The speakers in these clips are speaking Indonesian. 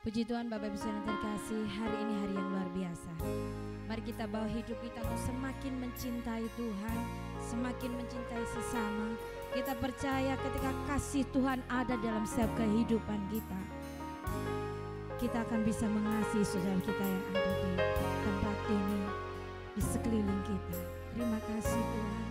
Puji Tuhan Bapak Ibu Saudara terkasih, hari ini hari yang luar biasa. Mari kita bawa hidup kita untuk semakin mencintai Tuhan, semakin mencintai sesama. Kita percaya ketika kasih Tuhan ada dalam setiap kehidupan kita, kita akan bisa mengasihi saudara kita yang ada di tempat ini, di sekeliling kita. Terima kasih Tuhan.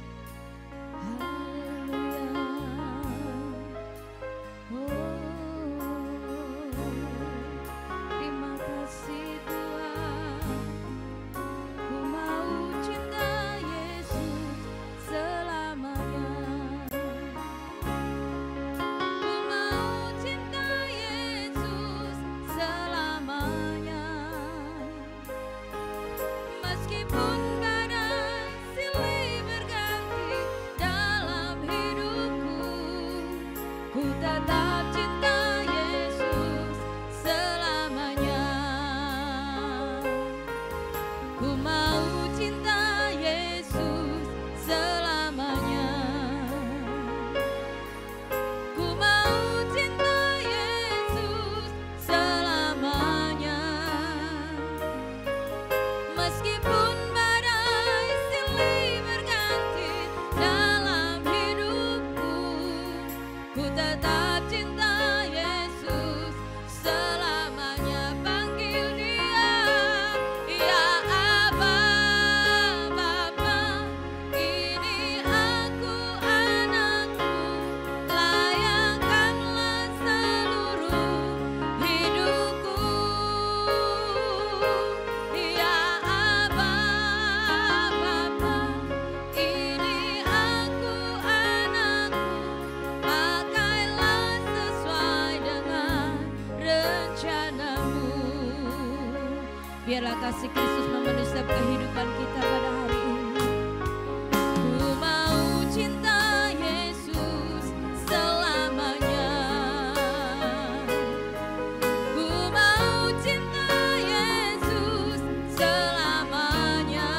Biarlah kasih Kristus memenuhi setiap kehidupan kita pada hari ini. Ku mau cinta Yesus selamanya. Ku mau cinta Yesus selamanya.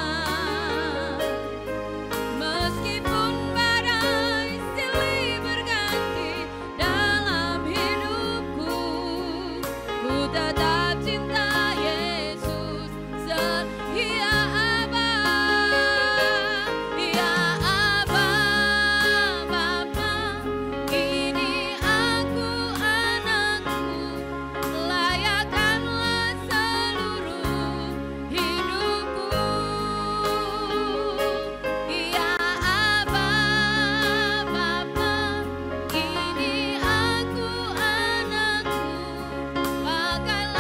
Meskipun badai silih berganti dalam hidupku, ku tetap cinta Pakailah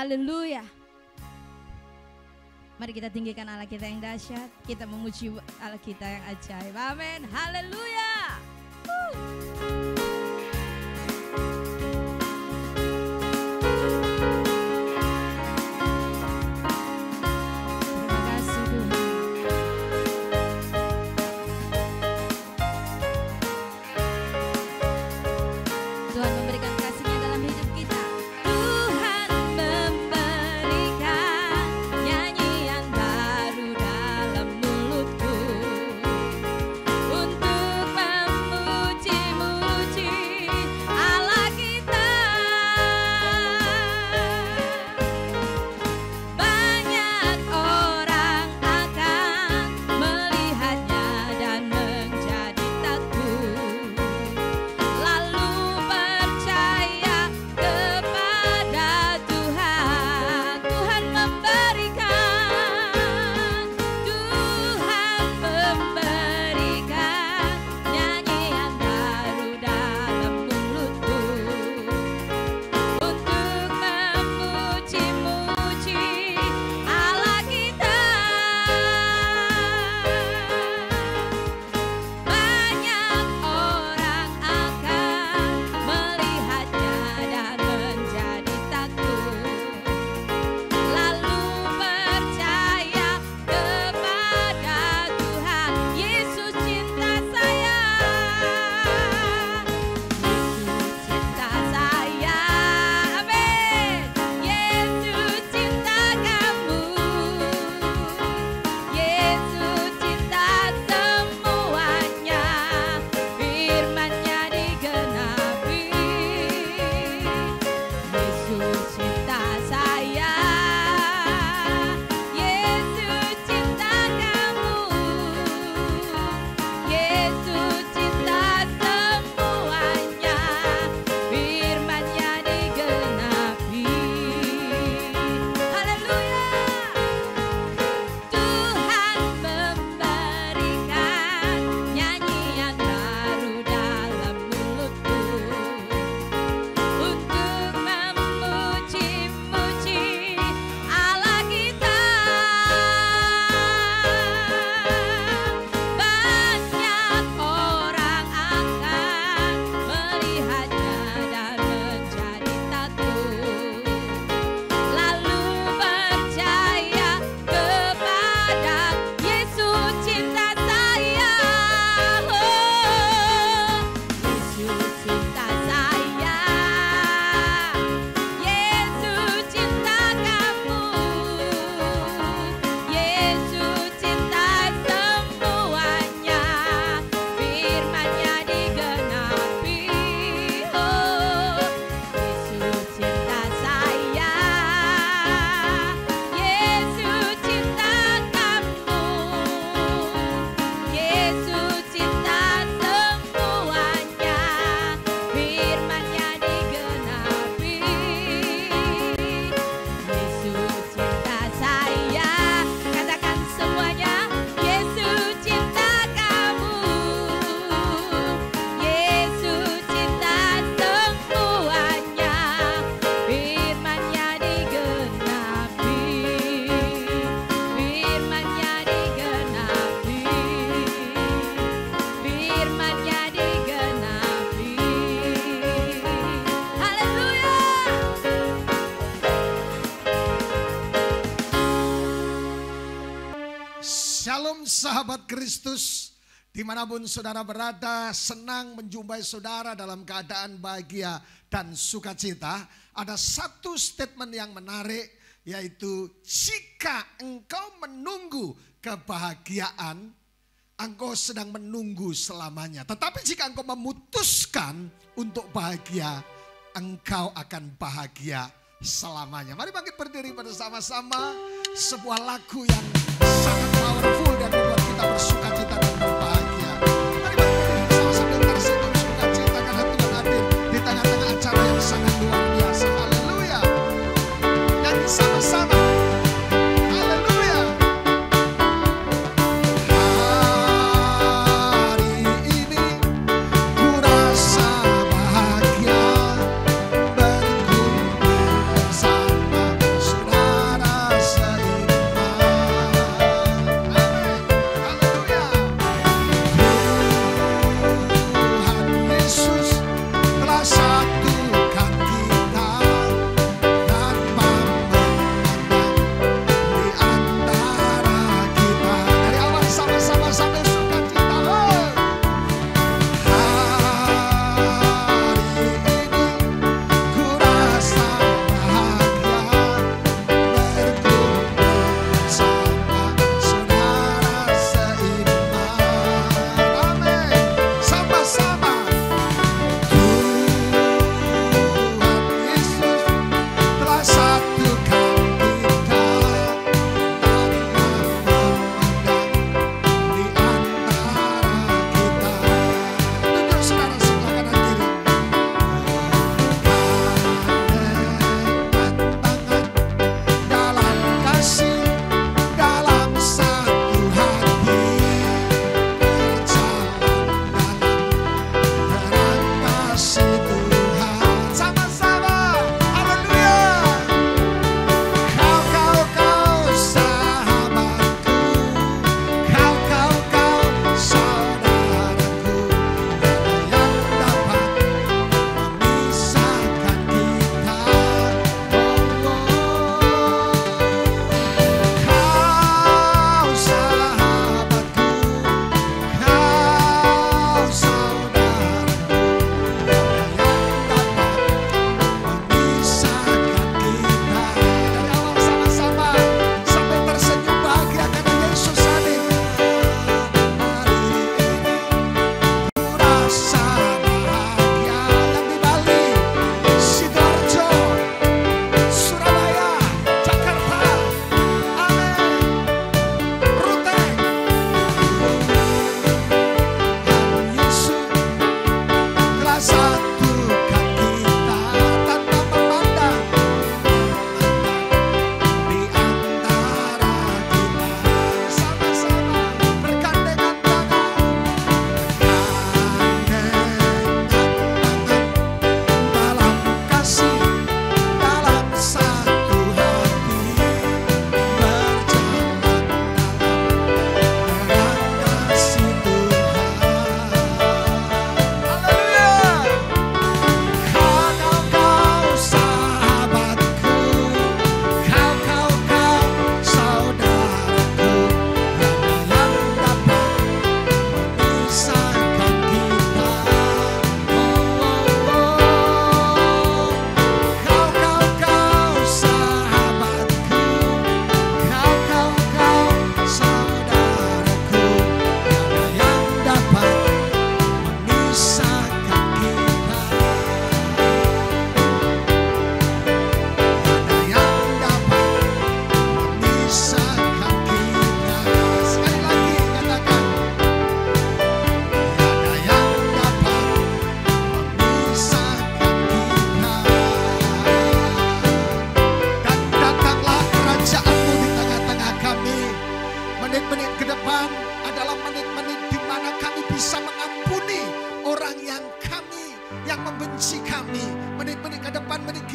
Haleluya. Mari kita tinggikan Allah kita yang dahsyat. Kita memuji Allah kita yang ajaib. Amin. Haleluya. Terima kasih Tuhan. Tuhan memberikan kasih-Nya dalam hidup kita. Tuhan memberikan nyanyian baru dalam mulutku untuk memuji-muji Allah kita. Banyak orang akan melihatnya dan menjadi takut, lalu percaya kepada Tuhan. Tuhan memberikan, Tuhan memberikan nyanyian baru dalam mulutku untuk memuji-muji Allah kita. Banyak orang akan melihatnya dan menjadi takut, lalu percaya kepada Tuhan. Yesus cinta saya, Yesus cinta saya, amin. Yesus cinta kamu, Yesus cinta semuanya, firman-Nya digenapi. Yesus cinta saya, Yesus cinta kamu, Yesus cinta semuanya, firman-Nya digenapi. Haleluya. Tuhan memberikan nyanyian baru dalam mulutku untuk memuji-muji Allah kita. Banyak orang akan melihatnya dan menjadi takut, lalu percaya kepada Yesus cinta saya. Yesus cinta saya, Yesus cinta kamu, Yesus cinta semuanya, firman-Nya digenapi. Yesus cinta saya, Yesus cinta kamu, Yesus cinta semuanya, firman-Nya digenapi. Yesus cinta saya, katakan semuanya. Yesus cinta kamu, Yesus cinta semuanya, firman-Nya digenapi. Firman-Nya digenapi, firman-Nya digenapi. Haleluya. Shalom sahabat Kristus, dimanapun saudara berada, senang menjumpai saudara dalam keadaan bahagia dan sukacita. Ada satu statement yang menarik, yaitu jika engkau menunggu kebahagiaan, engkau sedang menunggu selamanya. Tetapi jika engkau memutuskan untuk bahagia, engkau akan bahagia selamanya. Mari bangkit berdiri bersama-sama, sebuah lagu yang sangat powerful dan membuat kita bersukacita dan berbahagia. Mari bangkit bersama sambil tersenyum sukacita karena Tuhan hadir di tengah-tengah acara yang sangat luar biasa. Haleluya. Nyanyi sama-sama. Haleluya. Hari ini ku rasa bahagia berkumpul bersama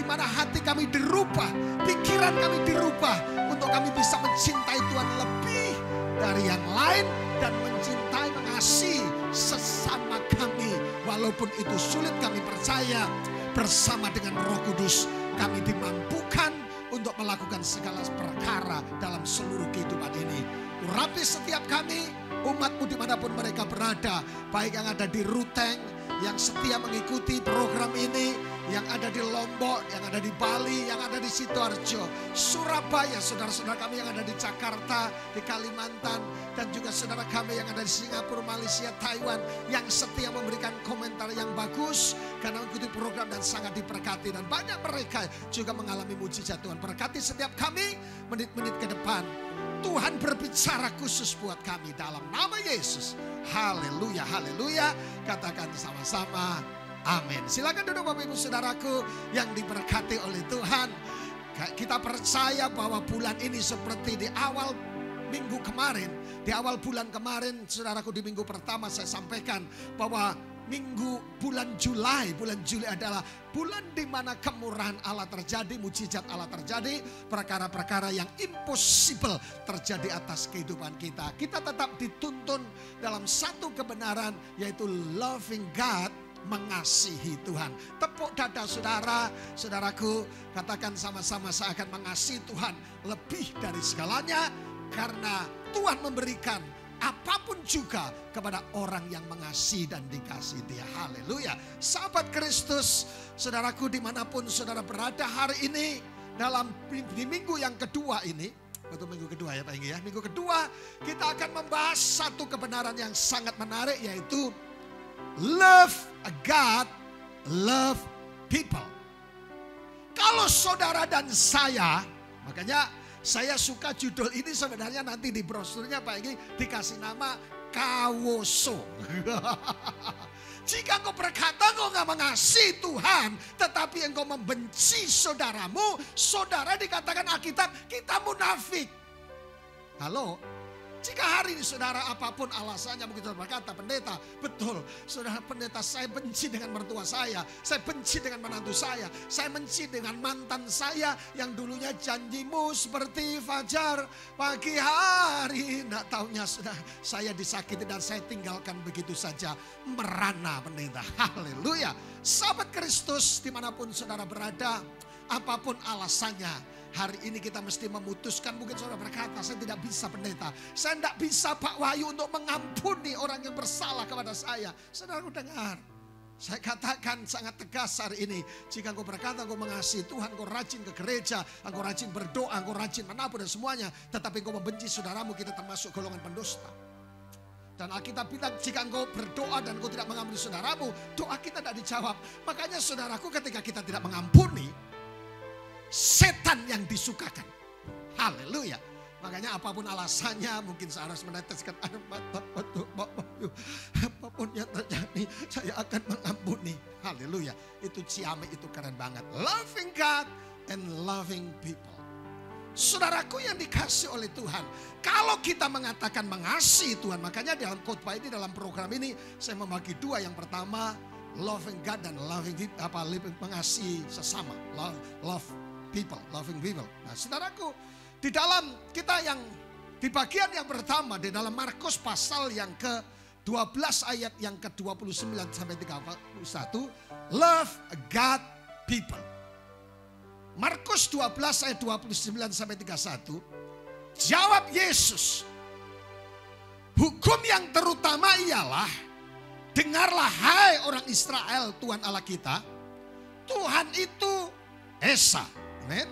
mana hati kami dirubah, pikiran kami dirubah untuk kami bisa mencintai Tuhan lebih dari yang lain dan mencintai, mengasihi sesama kami. Walaupun itu sulit, kami percaya bersama dengan Roh Kudus kami dimampukan untuk melakukan segala perkara dalam seluruh kehidupan ini. Urapi setiap kami, umatmu dimanapun mereka berada, baik yang ada di Ruteng, yang setia mengikuti program ini, yang ada di Lombok, yang ada di Bali, yang ada di Sidoarjo, Surabaya, saudara-saudara kami yang ada di Jakarta, di Kalimantan, dan juga saudara kami yang ada di Singapura, Malaysia, Taiwan, yang setia memberikan komentar yang bagus karena mengikuti program dan sangat diberkati. Dan banyak mereka juga mengalami mujizat Tuhan. Berkati setiap kami menit-menit ke depan. Tuhan berbicara khusus buat kami dalam nama Yesus. Haleluya, haleluya. Katakan sama-sama, amin. Silakan duduk Bapak Ibu Saudaraku yang diberkati oleh Tuhan. Kita percaya bahwa bulan ini seperti di awal minggu kemarin. Di awal bulan kemarin, saudaraku, di minggu pertama saya sampaikan bahwa bulan Juli adalah bulan di mana kemurahan Allah terjadi, mujizat Allah terjadi, perkara-perkara yang impossible terjadi atas kehidupan kita. Kita tetap dituntun dalam satu kebenaran, yaitu loving God, mengasihi Tuhan. Tepuk dada saudara, saudaraku, katakan sama-sama, saya akan mengasihi Tuhan lebih dari segalanya, karena Tuhan memberikan apapun juga kepada orang yang mengasihi dan dikasihi Dia. Haleluya. Sahabat Kristus, saudaraku dimanapun saudara berada hari ini, di minggu yang kedua ini, betul minggu kedua ya Pak Inggi ya. Minggu kedua kita akan membahas satu kebenaran yang sangat menarik, yaitu love God, love people. Kalau saudara dan saya, makanya saya suka judul ini, sebenarnya nanti di brosurnya Pak Egy dikasih nama Kawoso. Jika engkau berkata engkau gak mengasihi Tuhan, tetapi engkau membenci saudaramu, saudara dikatakan Alkitab kita munafik. Halo? Jika hari ini saudara apapun alasannya, mungkin saudara berkata, pendeta, betul, saudara pendeta, saya benci dengan mertua saya benci dengan menantu saya benci dengan mantan saya yang dulunya janjimu seperti fajar pagi hari. Nggak taunya saya disakiti dan saya tinggalkan begitu saja. Merana pendeta. Haleluya. Sahabat Kristus dimanapun saudara berada, apapun alasannya, hari ini kita mesti memutuskan. Mungkin saudara berkata, saya tidak bisa pendeta, saya tidak bisa Pak Wahyu untuk mengampuni orang yang bersalah kepada saya. Saudara dengar, saya katakan sangat tegas hari ini. Jika engkau berkata engkau mengasihi Tuhan, engkau rajin ke gereja, engkau rajin berdoa, engkau rajin menabur dan semuanya, tetapi engkau membenci saudaramu, kita termasuk golongan pendusta. Dan Alkitab bilang jika engkau berdoa dan engkau tidak mengampuni saudaramu, doa kita tidak dijawab. Makanya saudaraku, ketika kita tidak mengampuni, setan yang disukakan. Haleluya. Makanya apapun alasannya, mungkin saya harus meneteskan air mata untuk apapun yang terjadi, saya akan mengampuni. Haleluya. Itu ciame, itu keren banget. Loving God and loving people. Saudaraku yang dikasih oleh Tuhan, kalau kita mengatakan mengasihi Tuhan, makanya dalam khotbah ini, dalam program ini, saya membagi dua. Yang pertama, loving God dan loving mengasihi sesama. Love people, loving people. Nah, saudaraku, di dalam kita yang di bagian yang pertama, di dalam Markus pasal yang ke-12 ayat yang ke-29 sampai 31, love God people. Markus 12 ayat 29 sampai 31, jawab Yesus, hukum yang terutama ialah, dengarlah hai orang Israel, Tuhan Allah kita, Tuhan itu Esa. Amin.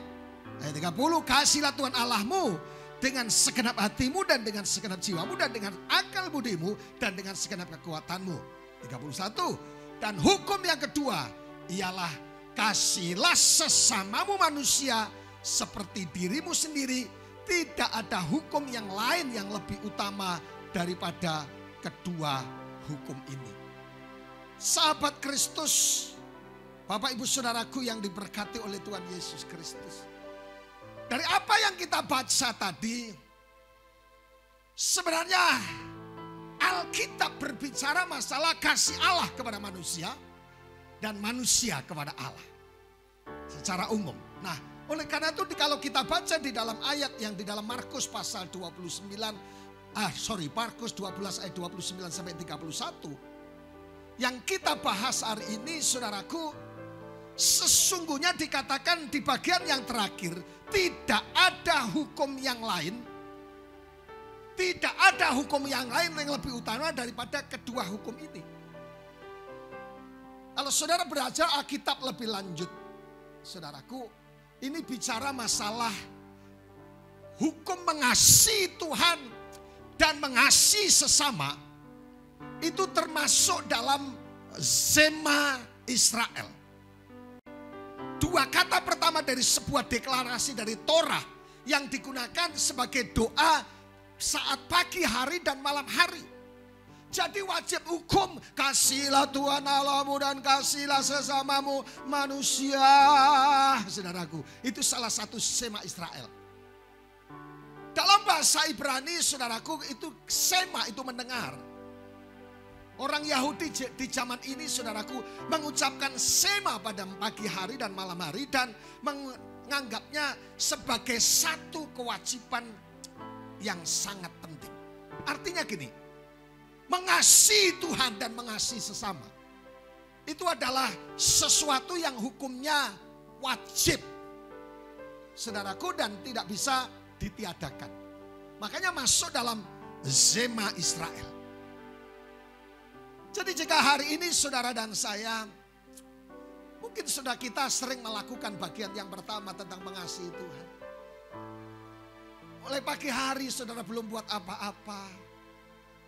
Ayat 30, kasihlah Tuhan Allahmu dengan segenap hatimu dan dengan segenap jiwamu dan dengan akal budimu dan dengan segenap kekuatanmu. 31, dan hukum yang kedua ialah kasihlah sesamamu manusia seperti dirimu sendiri. Tidak ada hukum yang lain yang lebih utama daripada kedua hukum ini. Sahabat Kristus, Bapak Ibu Saudaraku yang diberkati oleh Tuhan Yesus Kristus. Dari apa yang kita baca tadi, sebenarnya Alkitab berbicara masalah kasih Allah kepada manusia dan manusia kepada Allah. secara umum. Nah, oleh karena itu kalau kita baca di dalam ayat yang di dalam Markus pasal 29, Markus 12 ayat 29 sampai 31. Yang kita bahas hari ini, saudaraku, sesungguhnya dikatakan di bagian yang terakhir, tidak ada hukum yang lain. Tidak ada hukum yang lain yang lebih utama daripada kedua hukum ini. Kalau saudara belajar Alkitab lebih lanjut, saudaraku, ini bicara masalah hukum mengasihi Tuhan dan mengasihi sesama. Itu termasuk dalam Zema Israel. Dua kata pertama dari sebuah deklarasi dari Torah yang digunakan sebagai doa saat pagi hari dan malam hari. Jadi wajib hukum, kasihlah Tuhan Allahmu dan kasihlah sesamamu manusia. Saudaraku, itu salah satu Sema Israel. Dalam bahasa Ibrani, saudaraku, itu Sema itu mendengar. Orang Yahudi di zaman ini, saudaraku, mengucapkan Sema pada pagi hari dan malam hari dan menganggapnya sebagai satu kewajiban yang sangat penting. Artinya gini, mengasihi Tuhan dan mengasihi sesama itu adalah sesuatu yang hukumnya wajib, saudaraku, dan tidak bisa ditiadakan. Makanya masuk dalam Zema Israel. Jadi jika hari ini saudara dan saya, mungkin saudara kita sering melakukan bagian yang pertama tentang mengasihi Tuhan. Mulai pagi hari saudara belum buat apa-apa.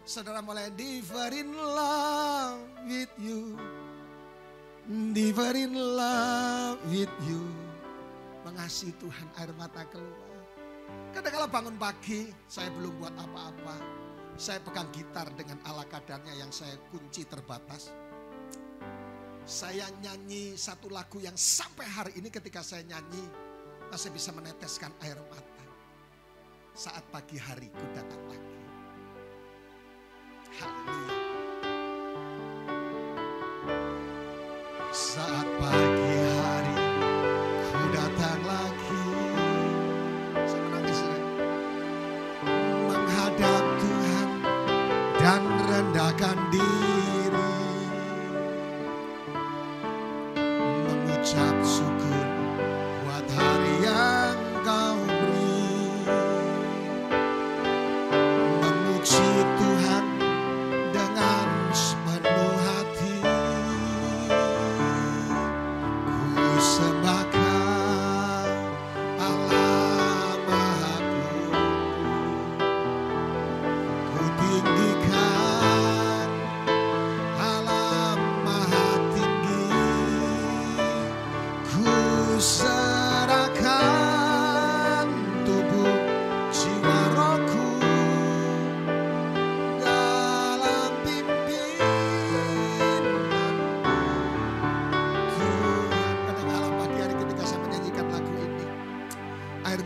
Saudara mulai deeper in love with you. Deeper in love with you. Mengasihi Tuhan, air mata keluar. Kadang kalau bangun pagi saya belum buat apa-apa. Saya pegang gitar dengan ala kadarnya yang saya kunci terbatas. Saya nyanyi satu lagu yang sampai hari ini ketika saya nyanyi masih bisa meneteskan air mata. Saat pagi hari ku datang lagi. Haleluya. Saat pagi hari ku datang lagi. Saya menangis ya. Menghadap Tuhan dan rendahkan diri. Mengucap syukur buat hari yang kau beri. Tuhan dengan sepenuh hati ku sembahkan Allah Maha ku tinggikan Allah Maha tinggi, ku serahkan tubuh jiwa rohku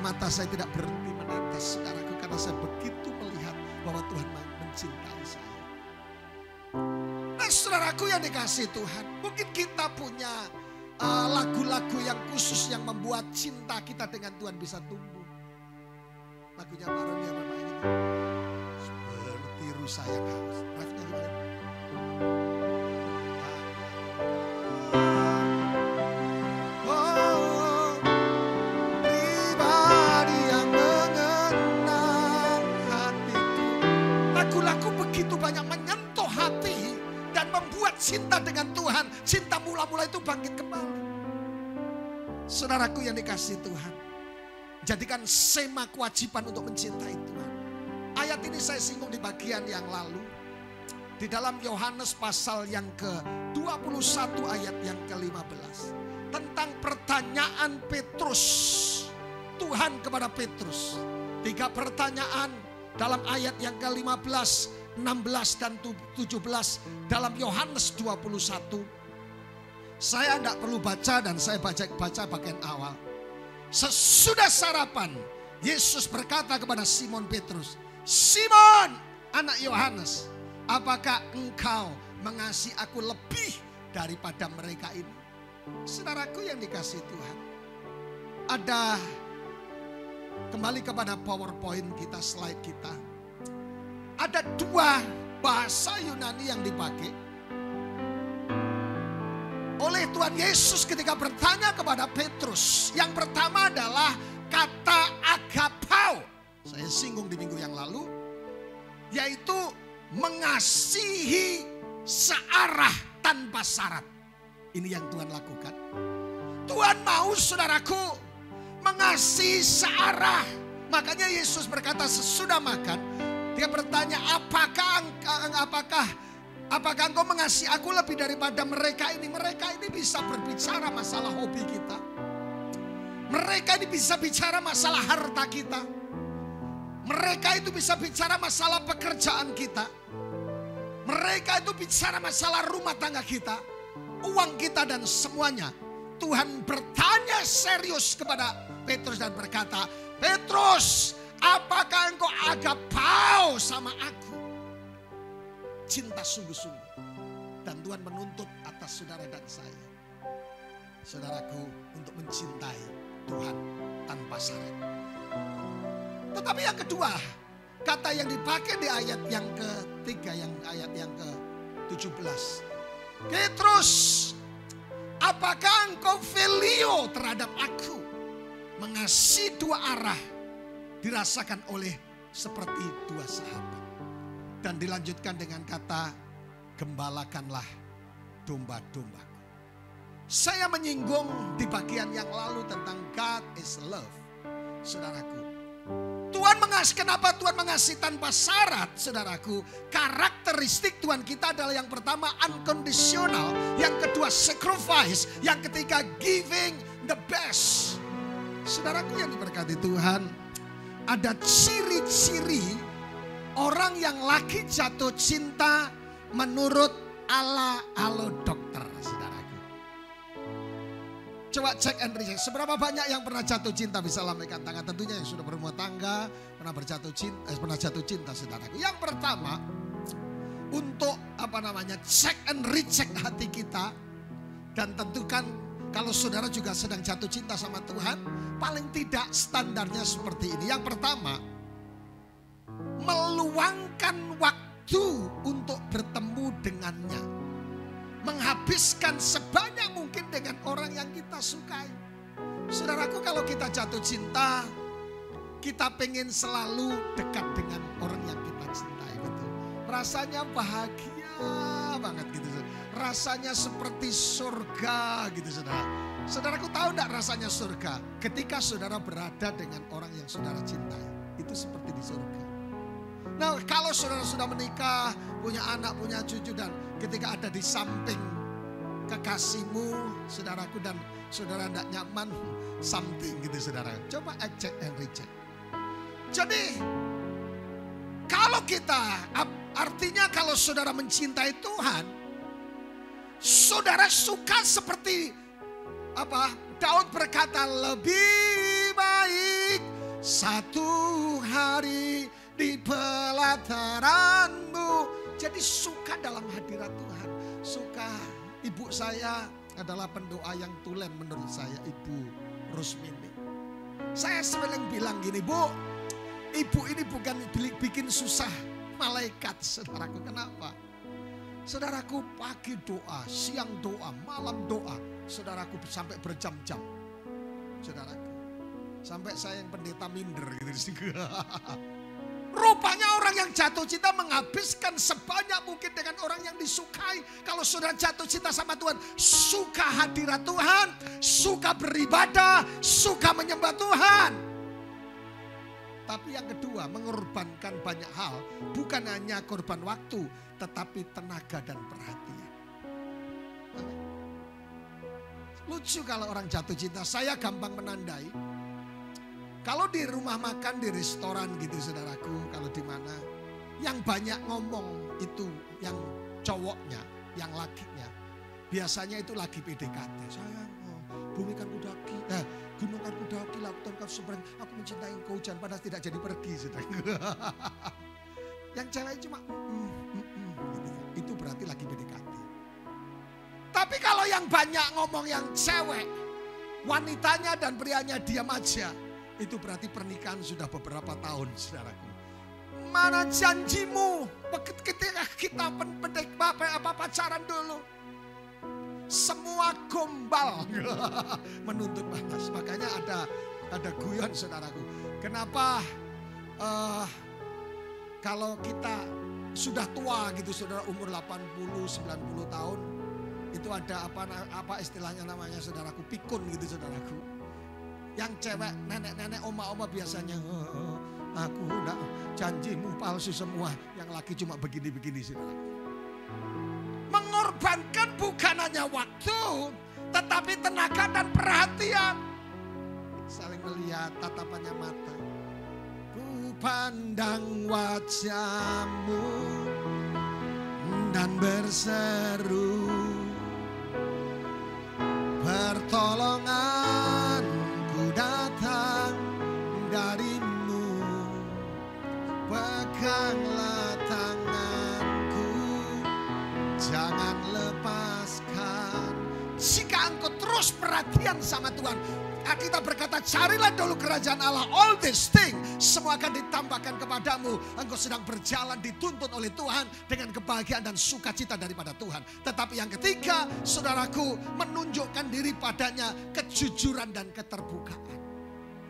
mata saya tidak berhenti menetes, saudaraku, karena saya begitu melihat bahwa Tuhan mencintai saya. Nah, saudaraku yang dikasihi Tuhan, mungkin kita punya lagu-lagu yang khusus yang membuat cinta kita dengan Tuhan bisa tumbuh. Lagunya Pak Roni apa Pak ini? Seperti rusa yang haus. Refnya gimana? Begitu banyak menyentuh hati dan membuat cinta dengan Tuhan. Cinta mula-mula itu bangkit kembali. Saudaraku yang dikasihi Tuhan, jadikan sema kewajiban untuk mencintai Tuhan. Ayat ini saya singgung di bagian yang lalu. Di dalam Yohanes pasal yang ke-21 ayat yang ke-15. Tentang pertanyaan Petrus. Tuhan kepada Petrus. 3 pertanyaan dalam ayat yang ke-15. 16 dan 17 dalam Yohanes 21. Saya tidak perlu baca dan saya baca bagian awal. Sesudah sarapan, Yesus berkata kepada Simon Petrus, Simon, anak Yohanes, apakah engkau mengasihi aku lebih daripada mereka ini? Saudaraku yang dikasihi Tuhan, ada kembali kepada PowerPoint kita, slide kita. Ada dua bahasa Yunani yang dipakai oleh Tuhan Yesus ketika bertanya kepada Petrus. Yang pertama adalah kata agapao. Saya singgung di minggu yang lalu, yaitu mengasihi searah tanpa syarat. Ini yang Tuhan lakukan. Tuhan mau saudaraku mengasihi searah. Makanya Yesus berkata sesudah makan, dia bertanya, apakah engkau mengasihi aku lebih daripada mereka ini? Mereka ini bisa berbicara masalah hobi kita. Mereka ini bisa bicara masalah harta kita. Mereka itu bisa bicara masalah pekerjaan kita. Mereka itu bicara masalah rumah tangga kita, uang kita dan semuanya. Tuhan bertanya serius kepada Petrus dan berkata, Petrus, apakah engkau agapao sama aku? Cinta sungguh-sungguh. Dan Tuhan menuntut atas saudara dan saya, saudaraku, untuk mencintai Tuhan tanpa syarat. Tetapi yang kedua, kata yang dipakai di ayat yang ketiga, ayat yang ke-17. Petrus, apakah engkau filio terhadap aku? Mengasihi dua arah dirasakan oleh seperti dua sahabat. Dan dilanjutkan dengan kata, gembalakanlah domba-dombaku. Saya menyinggung di bagian yang lalu tentang God is love. Saudaraku, kenapa Tuhan mengasihi tanpa syarat, saudaraku? Karakteristik Tuhan kita adalah yang pertama unconditional, yang kedua sacrifice, yang ketiga giving the best. Saudaraku yang diberkati Tuhan, ada ciri-ciri orang yang lagi jatuh cinta menurut ala dokter, saudaraku. Coba cek and recheck. Seberapa banyak yang pernah jatuh cinta, bisa lambaikan tangan. Tentunya yang sudah berumah tangga, pernah jatuh cinta, saudaraku. Yang pertama, untuk cek and recheck hati kita. Dan tentukan kalau saudara juga sedang jatuh cinta sama Tuhan, paling tidak standarnya seperti ini. Yang pertama, meluangkan waktu untuk bertemu dengannya. Menghabiskan sebanyak mungkin dengan orang yang kita sukai. Saudaraku, kalau kita jatuh cinta, kita pengen selalu dekat dengan orang yang kita cintai. Gitu. Rasanya bahagia banget gitu. Rasanya seperti surga gitu, saudara. Saudaraku, tahu enggak rasanya surga? Ketika saudara berada dengan orang yang saudara cintai. Itu seperti di surga. Nah, kalau saudara sudah menikah, punya anak, punya cucu, dan ketika ada di samping kekasihmu, saudaraku, dan saudara tidak nyaman, something gitu, saudara. Coba cek and recheck. Jadi, kalau kita, artinya kalau saudara mencintai Tuhan, saudara suka seperti Daud berkata, lebih baik satu hari di pelataranmu. Jadi suka dalam hadirat Tuhan. Suka. Ibu saya adalah pendoa yang tulen menurut saya, Ibu Rusmini. Saya sering bilang gini, Bu, ibu ini bukan bikin susah malaikat, saudaraku. Kenapa? Saudaraku, pagi doa, siang doa, malam doa. Saudaraku sampai berjam-jam. Saudaraku. Sampai saya yang pendeta minder gitu. Rupanya orang yang jatuh cinta menghabiskan sebanyak mungkin dengan orang yang disukai. Kalau saudara jatuh cinta sama Tuhan, suka hadirat Tuhan, suka beribadah, suka menyembah Tuhan. Tapi yang kedua, mengorbankan banyak hal. Bukan hanya korban waktu, tetapi tenaga dan perhatian. Lucu kalau orang jatuh cinta, saya gampang menandai. Kalau di rumah makan, di restoran gitu, saudaraku, kalau di mana yang banyak ngomong itu yang cowoknya, yang lakinya, biasanya itu lagi PDKT. Sayang, bumi kan kudaki, gunung kan kudaki, lautan kan seberang, aku mencintai engkau, hujan panas tidak jadi pergi, saudaraku. Yang cewek cuma gitu. Itu berarti lagi PDKT. Tapi kalau yang banyak ngomong yang cewek, wanitanya dan prianya diam aja, itu berarti pernikahan sudah beberapa tahun, saudaraku. Mana janjimu ketika kita pacaran dulu? Semua gombal menuntut balas. Makanya ada guyon, saudaraku. Kenapa kalau kita sudah tua gitu, saudara, umur 80, 90 tahun, itu ada apa istilahnya namanya, saudaraku, pikun gitu, saudaraku. Yang cewek, nenek-nenek, oma-oma biasanya, aku enggak, janjimu palsu semua. Yang laki cuma begini-begini, saudaraku. Mengorbankan bukan hanya waktu, tetapi tenaga dan perhatian. Saling melihat, tatapannya mata. Ku pandang wajahmu dan berseru, pertolonganku datang darimu, peganglah tanganku, jangan lepaskan. Jika engkau terus perhatian sama Tuhan, kita berkata, carilah dulu kerajaan Allah, all these things semua akan ditambahkan kepadamu. Engkau sedang berjalan dituntun oleh Tuhan dengan kebahagiaan dan sukacita daripada Tuhan. Tetapi yang ketiga, saudaraku, menunjukkan diri padanya kejujuran dan keterbukaan.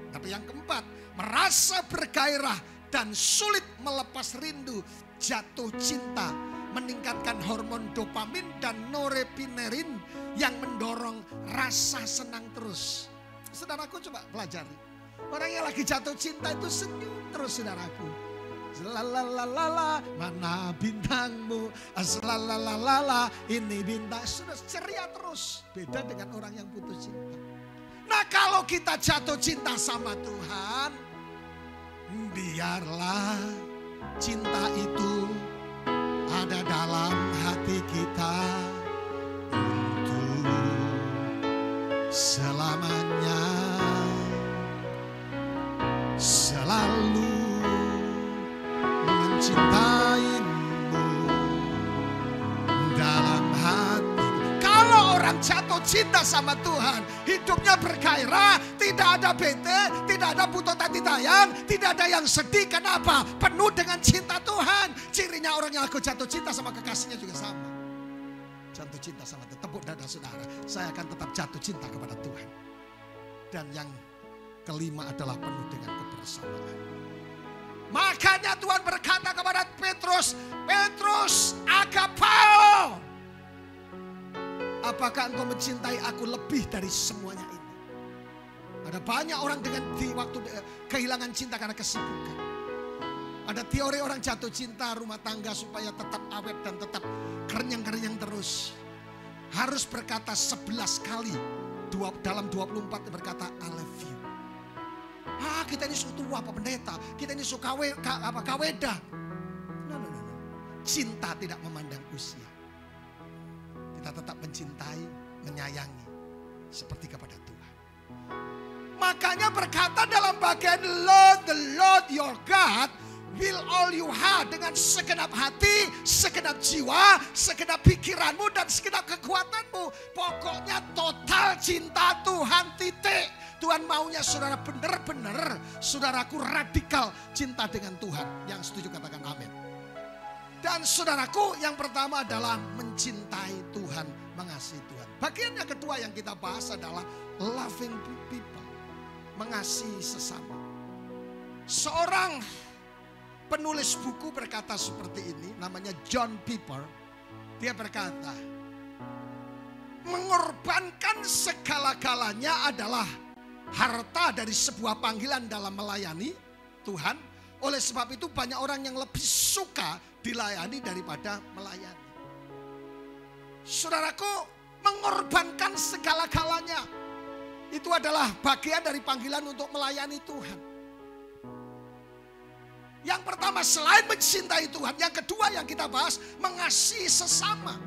Tapi yang keempat, merasa bergairah dan sulit melepas rindu, jatuh cinta, meningkatkan hormon dopamin dan norepinerin yang mendorong rasa senang terus. Saudaraku, coba pelajari. Orang yang lagi jatuh cinta itu senyum terus, saudaraku. Lalalala, mana bintangmu? Lalalala, ini bintang. Sudah ceria terus. Beda dengan orang yang putus cinta. Nah, kalau kita jatuh cinta sama Tuhan, biarlah cinta itu ada dalam hati kita untuk selamanya, selalu mencintaimu dalam hati. Kalau orang jatuh cinta sama Tuhan, hidupnya bergairah, tidak ada bete, tidak ada putus hati tayang, tidak ada yang sedih. Kenapa? Penuh dengan cinta Tuhan. Cirinya orang yang jatuh cinta sama kekasihnya juga sama. Jatuh cinta sama Tuhan. Tepuk dada, saudara. Saya akan tetap jatuh cinta kepada Tuhan. Dan yang kelima adalah penuh dengan kebersamaan. Makanya Tuhan berkata kepada Petrus, Petrus, agapao. Apakah engkau mencintai aku lebih dari semuanya ini? Ada banyak orang dengan di waktu kehilangan cinta karena kesibukan. Ada teori orang jatuh cinta rumah tangga supaya tetap awet dan tetap kerenyang-kerenyang terus. Harus berkata 11 kali dalam 24 berkata I love you. Kita ini suka tua apa pendeta, kita ini suka kaweda. No. Cinta tidak memandang usia. Kita tetap mencintai, menyayangi seperti kepada Tuhan. Makanya berkata dalam bagian Lord, the Lord your God will all you have, dengan segenap hati, segenap jiwa, segenap pikiranmu dan segenap kekuatanmu. Pokoknya total cinta Tuhan, titik. Tuhan maunya saudara benar-benar, saudaraku, radikal cinta dengan Tuhan. Yang setuju katakan amin. Dan saudaraku, yang pertama adalah mencintai Tuhan, mengasihi Tuhan. Bagian yang kedua yang kita bahas adalah loving people, mengasihi sesama. Seorang penulis buku berkata seperti ini, namanya John Piper. Dia berkata, mengorbankan segala-galanya adalah harta dari sebuah panggilan dalam melayani Tuhan. Oleh sebab itu banyak orang yang lebih suka dilayani daripada melayani. Saudaraku, mengorbankan segala-galanya itu adalah bagian dari panggilan untuk melayani Tuhan. Yang pertama, selain mencintai Tuhan, yang kedua yang kita bahas, mengasihi sesama.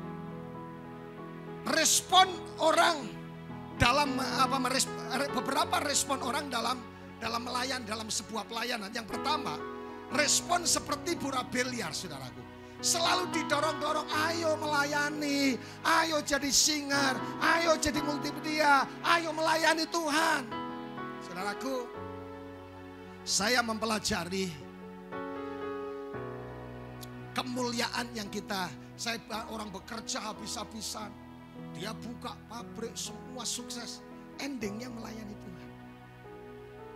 Respon orang dalam beberapa respon orang dalam melayani, dalam sebuah pelayanan. Yang pertama, respon seperti bola biliar, saudaraku. Selalu didorong-dorong, ayo melayani, ayo jadi singer, ayo jadi multimedia, ayo melayani Tuhan. Saudaraku, saya mempelajari kemuliaan yang saya orang bekerja habis-habisan, dia buka pabrik, semua sukses, endingnya melayani Tuhan.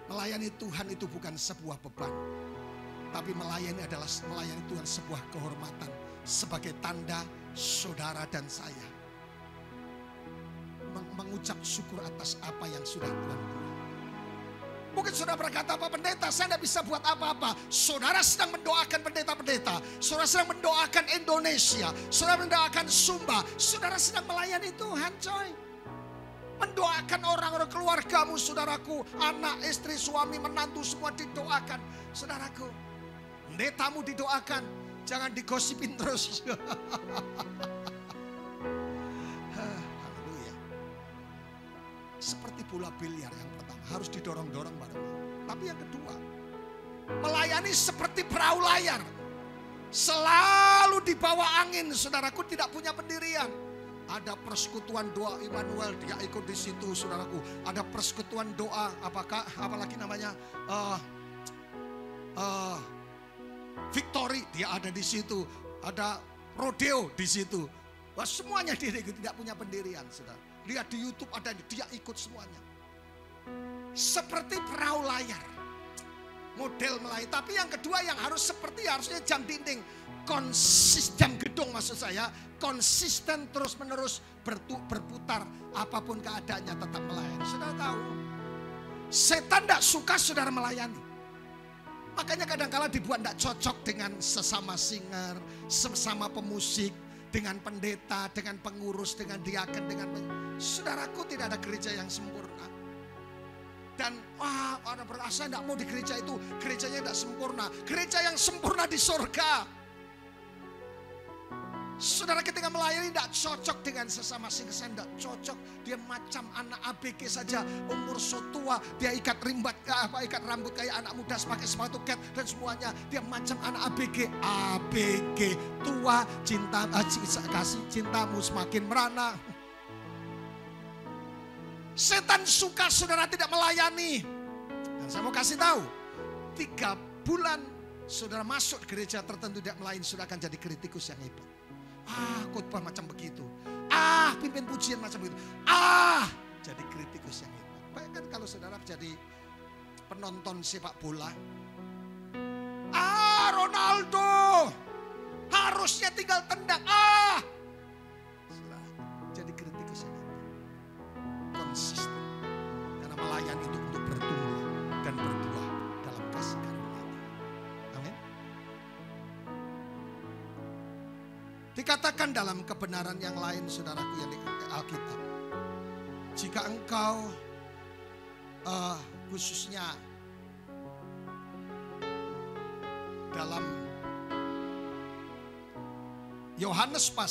Melayani Tuhan itu bukan sebuah beban, tapi melayani Tuhan sebuah kehormatan sebagai tanda saudara dan saya mengucap syukur atas apa yang sudah Tuhan buat. Mungkin saudara berkata, "Pak pendeta, saya tidak bisa buat apa-apa." Saudara sedang mendoakan pendeta-pendeta, saudara sedang mendoakan Indonesia, saudara mendoakan Sumba, saudara sedang melayani Tuhan, coy. Mendoakan orang-orang keluargamu, saudaraku, anak, istri, suami, menantu, semua didoakan. Saudaraku, pendetamu didoakan, jangan digosipin terus. Haleluya. Seperti bola biliar yang pertama, harus didorong-dorong bareng. Tapi yang kedua, melayani seperti perahu layar. Selalu di bawah angin, saudaraku, tidak punya pendirian. Ada persekutuan doa Immanuel, dia ikut di situ, saudaraku. Ada persekutuan doa, apalagi namanya Victory, dia ada di situ. Ada rodeo di situ. Wah, semuanya dia tidak punya pendirian, saudara. Lihat di YouTube ada, dia ikut semuanya. Seperti perahu layar, model melayani. Tapi yang kedua yang harusnya jam dinding, jam gedung maksud saya, konsisten terus menerus berputar, apapun keadaannya tetap melayani. Saudara tahu, setan tidak suka saudara melayani. Makanya kadang-kala dibuat tidak cocok dengan sesama singer, sesama pemusik, dengan pendeta, dengan pengurus, dengan diaken, saudaraku, tidak ada gereja yang sempurna. Dan ada berasa tidak mau di gereja itu, gerejanya tidak sempurna. Gereja yang sempurna di surga. Saudara, ketika melayani tidak cocok dengan sesama singer, tidak cocok. Dia macam anak ABG saja, umur so tua, dia ikat rambut kayak anak muda, pakai sepatu cat dan semuanya. Dia macam anak ABG tua, kasih cintamu semakin merana. Setan suka saudara tidak melayani. Dan saya mau kasih tahu, 3 bulan saudara masuk gereja tertentu tidak melayani, saudara akan jadi kritikus yang hebat. Khotbah macam begitu. Pimpin pujian macam begitu. Jadi kritikus yang hebat. Bayangkan kalau saudara jadi penonton sepak bola. Ronaldo harusnya tinggal tendang. Saudara, jadi kritikus yang hebat. Konsisten. Karena melayani itu untuk bertumbuh dan berbuah dalam kasih karunia. Amin. Dikatakan dalam kebenaran yang lain, saudaraku, yang di Alkitab, jika engkau khususnya dalam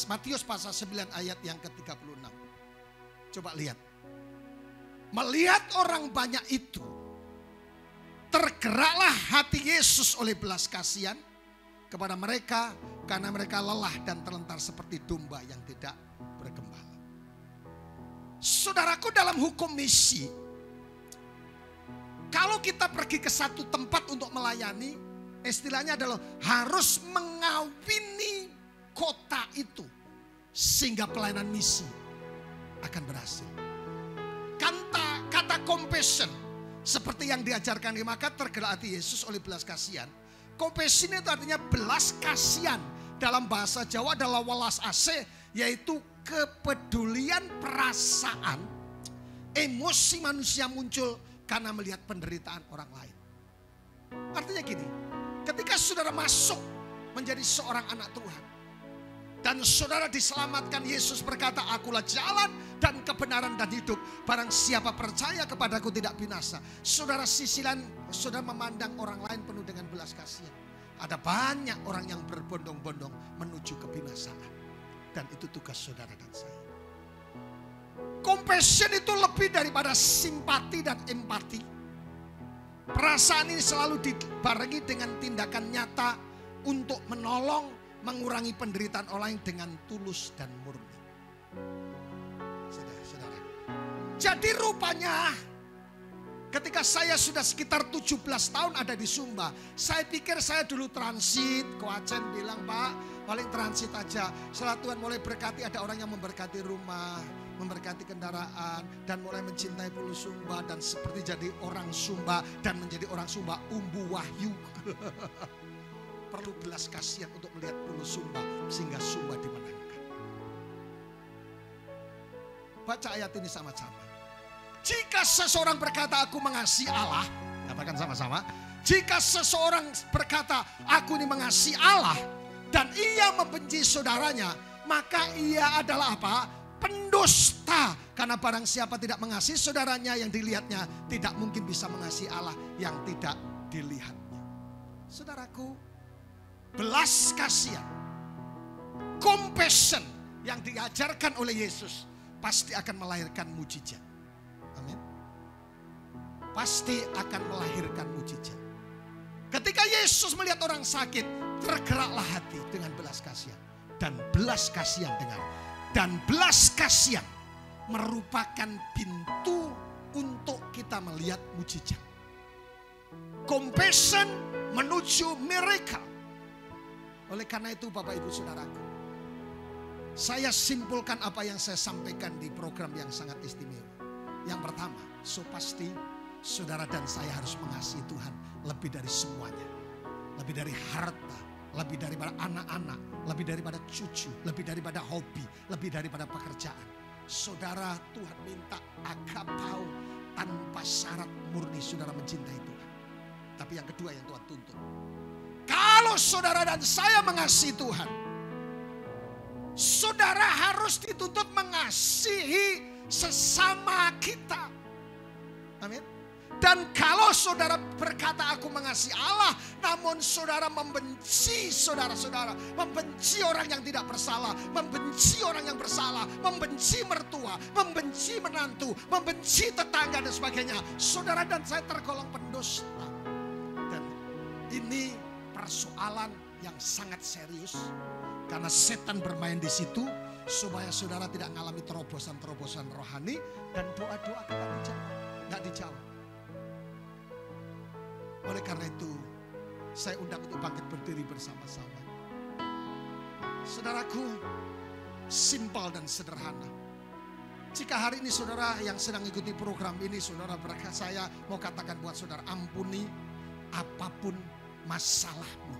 Matius pasal 9 ayat yang ke-36. Coba lihat. Melihat orang banyak itu, tergeraklah hati Yesus oleh belas kasihan kepada mereka, karena mereka lelah dan terlentar seperti domba yang tidak bergembala. Saudaraku, dalam hukum misi, kalau kita pergi ke satu tempat untuk melayani, istilahnya adalah harus mengawini kota itu sehingga pelayanan misi akan berhasil. Kata compassion seperti yang diajarkan di maka tergerak hati Yesus oleh belas kasihan. Compassion itu artinya belas kasihan. Dalam bahasa Jawa adalah welas asih, yaitu kepedulian perasaan, emosi manusia muncul karena melihat penderitaan orang lain. Artinya gini, ketika saudara masuk menjadi seorang anak Tuhan dan saudara diselamatkan, Yesus berkata, "Akulah jalan dan kebenaran dan hidup. Barang siapa percaya kepadaku tidak binasa." Saudara, sisilan saudara memandang orang lain penuh dengan belas kasihan. Ada banyak orang yang berbondong-bondong menuju kebinasaan. Dan itu tugas saudara dan saya. Compassion itu lebih daripada simpati dan empati. Perasaan ini selalu dibarengi dengan tindakan nyata untuk menolong, mengurangi penderitaan orang lain dengan tulus dan murni. Saudara. Jadi rupanya ketika saya sudah sekitar 17 tahun ada di Sumba, saya pikir saya dulu transit, Koacen bilang, Pak, paling transit aja. Setelah Tuhan mulai berkati, ada orang yang memberkati rumah, memberkati kendaraan, dan mulai mencintai Pulau Sumba, dan seperti jadi orang Sumba, dan menjadi orang Sumba umbu wahyu. Perlu belas kasihan untuk melihat Pulau Sumba, sehingga Sumba dimenangkan. Baca ayat ini sama-sama. Jika seseorang berkata aku mengasihi Allah, katakan sama-sama. Jika seseorang berkata aku ini mengasihi Allah dan ia membenci saudaranya, maka ia adalah apa? Pendusta. Karena barang siapa tidak mengasihi saudaranya yang dilihatnya, tidak mungkin bisa mengasihi Allah yang tidak dilihatnya. Saudaraku, belas kasihan, compassion yang diajarkan oleh Yesus pasti akan melahirkan mujizat. Amin. Pasti akan melahirkan mujizat. Ketika Yesus melihat orang sakit, tergeraklah hati dengan belas kasihan. Dan belas kasihan dan belas kasihan merupakan pintu untuk kita melihat mujizat. Compassion menuju miracle. Oleh karena itu Bapak Ibu Saudaraku, saya simpulkan apa yang saya sampaikan di program yang sangat istimewa. Yang pertama, pasti saudara dan saya harus mengasihi Tuhan lebih dari semuanya. Lebih dari harta, lebih daripada anak-anak, lebih daripada cucu, lebih daripada hobi, lebih daripada pekerjaan. Saudara, Tuhan minta agapau, tanpa syarat murni saudara mencintai Tuhan. Tapi yang kedua yang Tuhan tuntut, kalau saudara dan saya mengasihi Tuhan, saudara harus dituntut mengasihi sesama kita. Amin. Dan kalau saudara berkata aku mengasihi Allah, namun saudara membenci saudara-saudara, membenci orang yang tidak bersalah, membenci orang yang bersalah, membenci mertua, membenci menantu, membenci tetangga dan sebagainya, saudara dan saya tergolong pendusta. Dan ini persoalan yang sangat serius, karena setan bermain di situ supaya saudara tidak mengalami terobosan-terobosan rohani dan doa-doa kita tidak dijawab. Oleh karena itu, saya undang untuk bangkit berdiri bersama-sama. Saudaraku, simpel dan sederhana. Jika hari ini saudara yang sedang ikuti program ini, saudara berkata, saya mau katakan buat saudara, ampuni apapun masalahmu.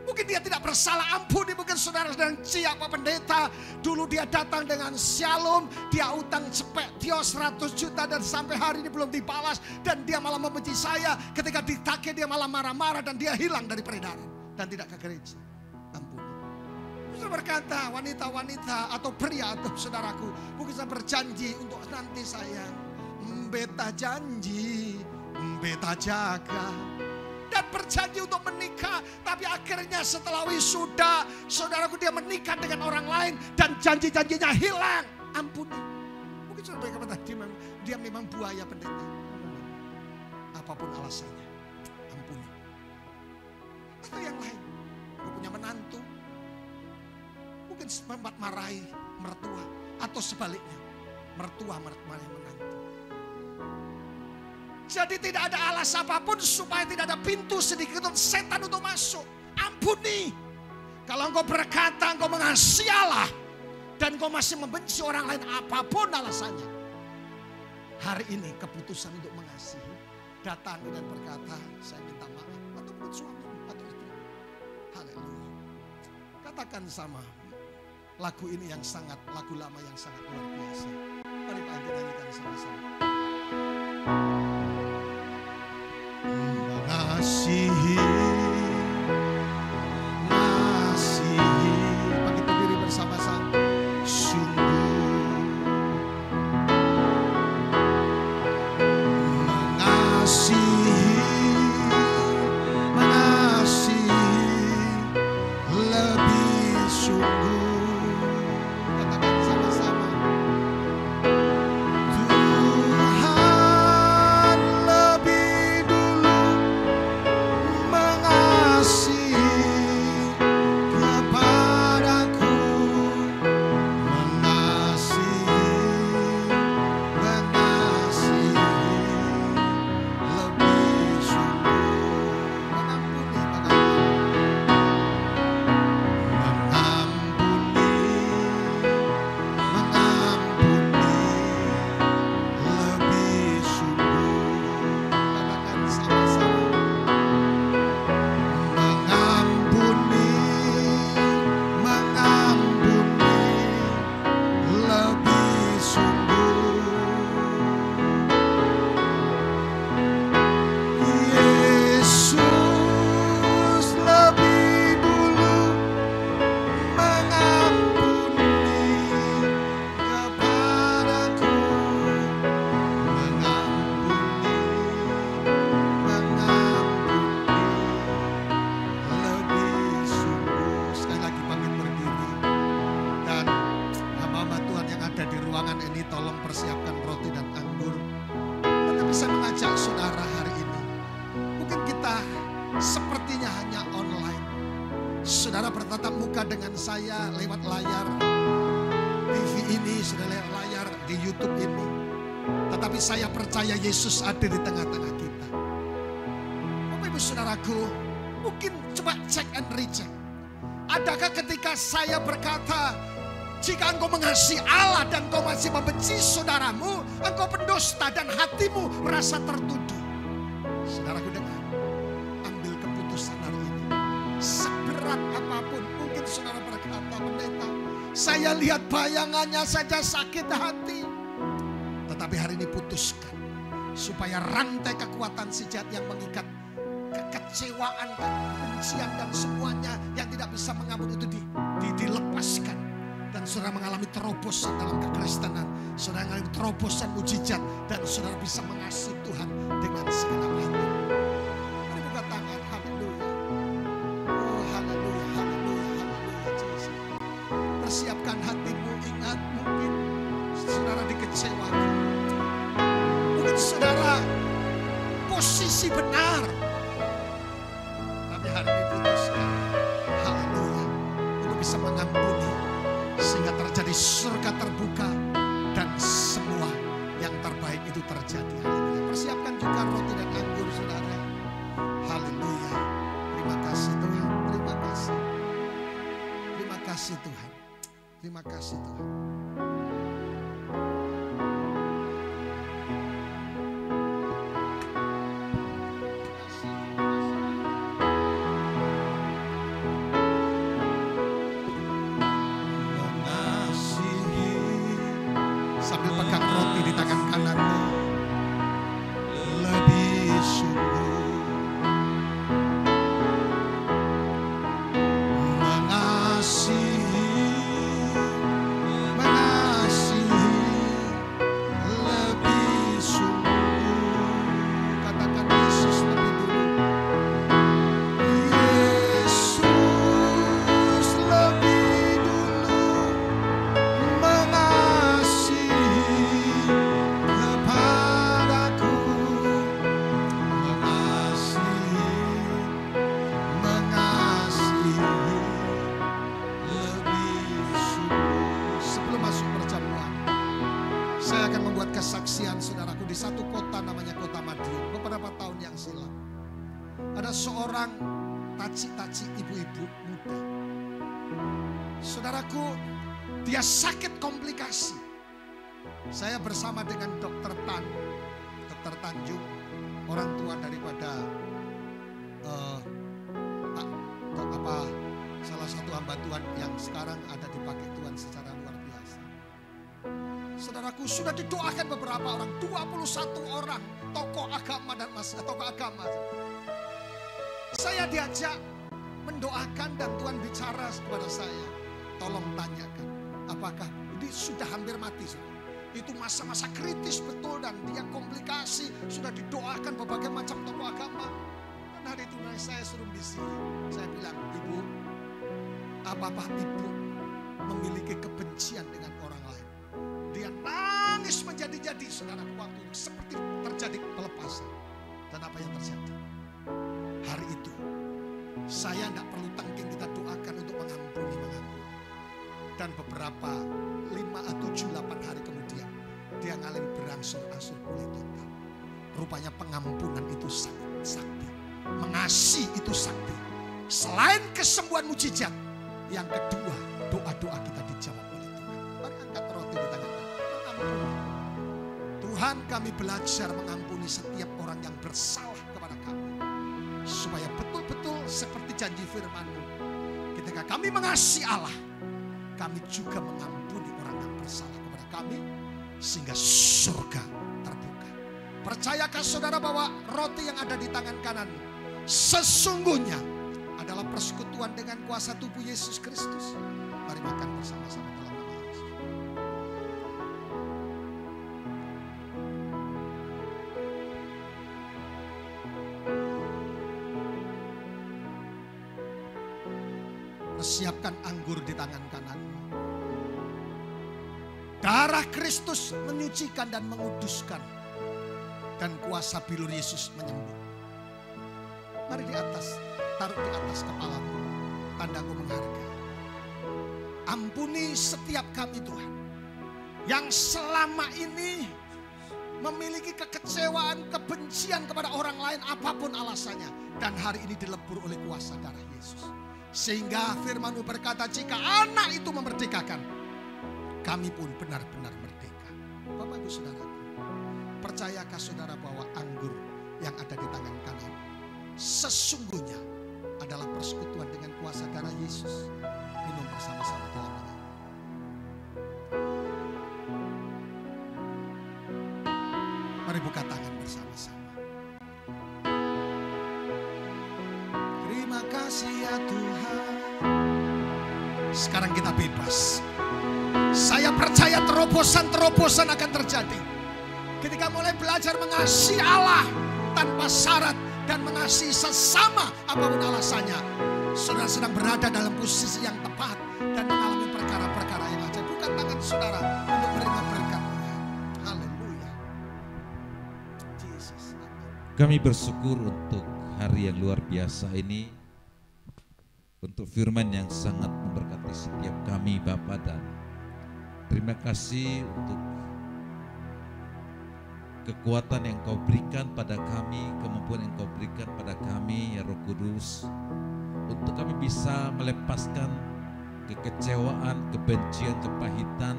Mungkin dia tidak bersalah, ampuni. Mungkin saudara sedang siapa pendeta, dulu dia datang dengan shalom, dia utang cepet dia 100 juta dan sampai hari ini belum dibalas, dan dia malah membenci saya. Ketika ditagih dia malah marah-marah dan dia hilang dari peredaran dan tidak ke gereja. Ampuni. Saya berkata, wanita-wanita atau pria atau saudaraku, mungkin saya berjanji untuk nanti sayang, beta janji, beta jaga, dan berjanji untuk menikah. Tapi akhirnya setelah wisuda, saudaraku, dia menikah dengan orang lain dan janji-janjinya hilang. Ampuni. Mungkin saudara berkata, dia memang buaya pendeta. Apapun alasannya, ampuni. Atau yang lain, dia punya menantu, mungkin marahi mertua, atau sebaliknya, mertua marahi menantu. Jadi tidak ada alasan apapun supaya tidak ada pintu sedikit untuk setan untuk masuk. Ampuni. Kalau engkau berkata engkau mengasihi Allah dan engkau masih membenci orang lain apapun alasannya, hari ini keputusan untuk mengasihi, datangi dan berkata, saya minta maaf. Atau buat suami atau istri. Haleluya. Katakan sama lagu ini yang sangat, lagu lama yang sangat luar biasa. Mari kita nyanyikan sama-sama. Mengasihi, bangkit berdiri bersama-sama. Sungguh mengasihi lebih sungguh. Katakan sama-sama. Tuhan lebih dulu sepertinya hanya online. Saudara bertatap muka dengan saya lewat layar TV ini, sudah lewat layar di YouTube ini. Tetapi saya percaya Yesus ada di tengah-tengah kita. Bapak Ibu Saudaraku, mungkin coba cek and recheck. Adakah ketika saya berkata, jika engkau mengasihi Allah dan engkau masih membenci saudaramu, engkau pendusta dan hatimu merasa tertuduh. Saudaraku dengar, ambil keputusan hari ini. Seberat apapun, mungkin saudara berkata, pendeta, saya lihat bayangannya saja sakit hati. Tetapi hari ini putuskan, supaya rantai kekuatan si jahat yang mengikat kekecewaan dan kebencian dan semuanya yang tidak bisa mengampuni itu dilepaskan. Dan saudara mengalami terobosan dalam kekristenan. Saudara mengalami terobosan mujizat. Dan saudara bisa mengasihi Tuhan dengan segenap hati. Mari buka tangan, haleluya. Oh haleluya, haleluya, haleluya Jesus. Persiapkan hatimu, ingat mungkin saudara dikecewakan. Mungkin saudara posisi benar. Tapi hari ini putuskan, haleluya, untuk bisa mengampuni. Sehingga terjadi surga terbuka dan semua yang terbaik itu terjadi. Haleluya. Persiapkan juga roti dan anggur saudara. Haleluya. Terima kasih Tuhan. Terima kasih. Terima kasih Tuhan. Terima kasih Tuhan. Kesaksian saudaraku di satu kota namanya Kota Madiun beberapa tahun yang silam. Ada seorang taci-taci ibu-ibu muda. Saudaraku, dia sakit komplikasi. Saya bersama dengan Dokter Tanjung, orang tua daripada salah satu hamba Tuhan yang sekarang ada dipakai Tuhan secara luar biasa. Saudaraku, sudah didoakan beberapa orang, 21 orang tokoh agama dan tokoh agama. Saya diajak mendoakan dan Tuhan bicara kepada saya, tolong tanyakan, apakah ini sudah hampir mati? Itu masa-masa kritis betul dan dia komplikasi, sudah didoakan berbagai macam tokoh agama. Dan hari itu saya suruh bisi, saya bilang, ibu, apakah ibu memiliki kebencian dengan orang lain? Dia nangis menjadi-jadi, saudara, waktu seperti terjadi pelepasan. Dan apa yang terjadi? Hari itu, saya tidak perlu tangking, kita doakan untuk mengampuni. Dan beberapa 5, 7, 8 hari kemudian, dia ngalami berangsur-angsur pulih total. Rupanya pengampunan itu sakti. Mengasihi itu sakti. Selain kesembuhan mujizat, yang kedua, doa-doa kita dijawab oleh Tuhan. Mari angkat roti di tangan. Tuhan, kami belajar mengampuni setiap orang yang bersalah kepada kami. Supaya betul-betul seperti janji firman-Mu. Ketika kami mengasihi Allah, kami juga mengampuni orang yang bersalah kepada kami. Sehingga surga terbuka. Percayakah saudara bahwa roti yang ada di tangan kanan sesungguhnya adalah persekutuan dengan kuasa tubuh Yesus Kristus? Mari makan bersama-sama dalam nama Yesus. Persiapkan anggur di tangan kananmu. Darah Kristus menyucikan dan menguduskan. Dan kuasa bilur Yesus menyembuh. Mari di atas, taruh di atas kepalamu, tandaku menghargai. Ampuni setiap kami Tuhan, yang selama ini memiliki kekecewaan, kebencian kepada orang lain apapun alasannya. Dan hari ini dilebur oleh kuasa darah Yesus. Sehingga firman-Mu berkata, jika anak itu memerdekakan, kami pun benar-benar merdeka. Bapak Ibu Saudaraku, percayakah saudara bahwa anggur yang ada di tangan kanan sesungguhnya adalah persekutuan dengan kuasa darah Yesus? Minum bersama-sama dalam nama. Mari buka tangan bersama-sama. Terima kasih ya Tuhan. Sekarang kita bebas. Saya percaya terobosan-terobosan akan terjadi ketika mulai belajar mengasihi Allah tanpa syarat dan mengasihi sesama apapun alasannya. Saudara sedang berada dalam posisi yang tepat dan mengalami perkara-perkara yang ajaib. Bukan tangan saudara untuk menerima berkat Tuhan. Haleluya. Yesus. Kami bersyukur untuk hari yang luar biasa ini, untuk firman yang sangat memberkati setiap kami Bapa, dan terima kasih untuk kekuatan yang Kau berikan pada kami, kemampuan yang Kau berikan pada kami ya Roh Kudus, untuk kami bisa melepaskan kekecewaan, kebencian, kepahitan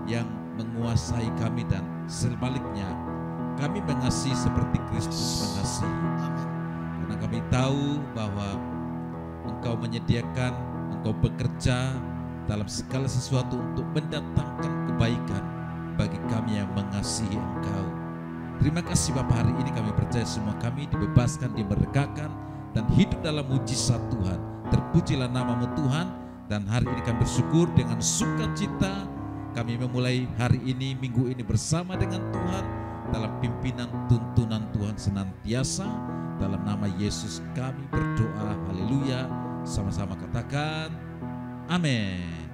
yang menguasai kami, dan sebaliknya kami mengasihi seperti Kristus mengasihi. Karena kami tahu bahwa Engkau menyediakan, Engkau bekerja dalam segala sesuatu untuk mendatangkan kebaikan bagi kami yang mengasihi Engkau. Terima kasih Bapa, hari ini kami percaya semua kami dibebaskan, dimerdekakan, dan hidup dalam mujizat Tuhan. Terpujilah nama-Mu Tuhan, dan hari ini kami bersyukur dengan sukacita. Kami memulai hari ini, minggu ini bersama dengan Tuhan, dalam pimpinan tuntunan Tuhan senantiasa. Dalam nama Yesus kami berdoa, haleluya. Sama-sama katakan, amin.